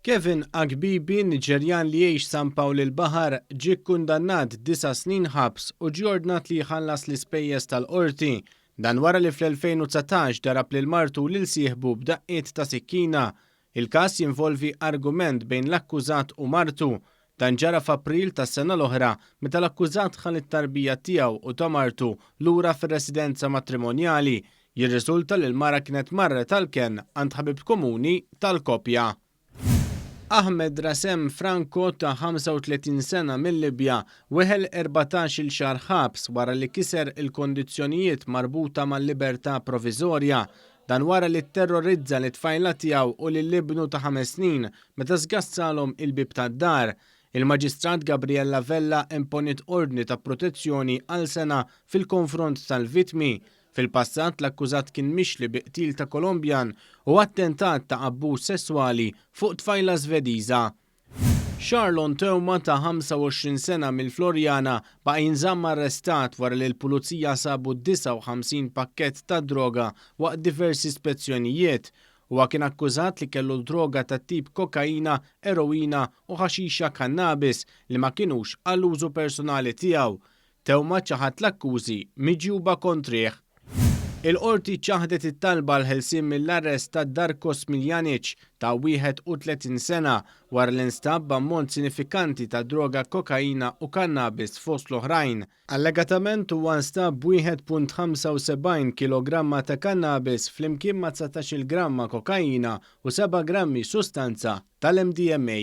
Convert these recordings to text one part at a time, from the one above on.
Kevin Agbibi, Niġerjan li jgħix San Pawl il-Baħar, ġie kkundannat 9 snin ħabs u ġie ordnat li jħallas l-ispejjeż tal-qorti. Dan wara li fl-2019 darab lil martu lil sieħbu b'daqqiet ta' sikkina. Il-każ jinvolvi argument bejn l-akkużat u martu. Dan ġara f'April tas-sena l-oħra meta l-akkużat ħal it-tarbija tiegħu u ta' martu lura fir-residenza matrimonjali. Jirriżulta li l-mara kienet marret tal-kien għand ħabib komuni tal-Kopja. Ahmed Rasem Franco ta' 35 sena mill-Libja weħel 14-il xahar ħabs wara li kiser il-kondizzjonijiet marbuta mal-libertà proviżorja. Dan wara li terrorizza l-tfajla tiegħu u lill-ibnu ta' 5 snin meta żgazzalhom il-bib tad-dar. Il-Maġistrat Gabriella Vella imponit ordni ta' protezzjoni għal sena fil-konfront tal-vittmi. Fil-passat l-akkużat kien mixli biqtil ta' Kolombjan u attentat ta' abbuż sesswali fuq tfajla Svediża. Charlon Teuma ta' 25 sena mill-Florjana baqa' jinżamm arrestat wara li l-pulizija sabu 59 pakkett ta' droga waqt diversi ispezzjonijiet. Huwa kien akkużat li kellu droga ta' tip kokaina, eroina u ħaxixa kannabis li ma kinux għall-użu personali tiegħu. Teuma ċaħat l-akkużi miġjuba kontrih. Il-qorti ċaħdet it-talba l-ħelsien mill-arrest ta' Darko Smiljanic ta' 31 sena wara l-instab b'ammont sinifikanti ta' droga kokaina u kannabis fost l-oħrajn. Allegatament huwa nstab 1.75 kg ta' kannabis flimkien ma' 19 gramma kokaina u 7 grammi sustanza tal-MDMA.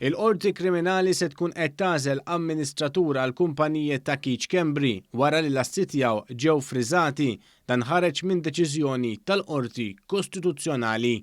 Il-qorti kriminali se tkun qed tagħżel amministratur għal kumpaniji ta' Kiċ Kembri wara li l-assi tiegħu ġew friżati. Dan ħareġ minn deċiżjoni tal-Qorti Kostituzzjonali.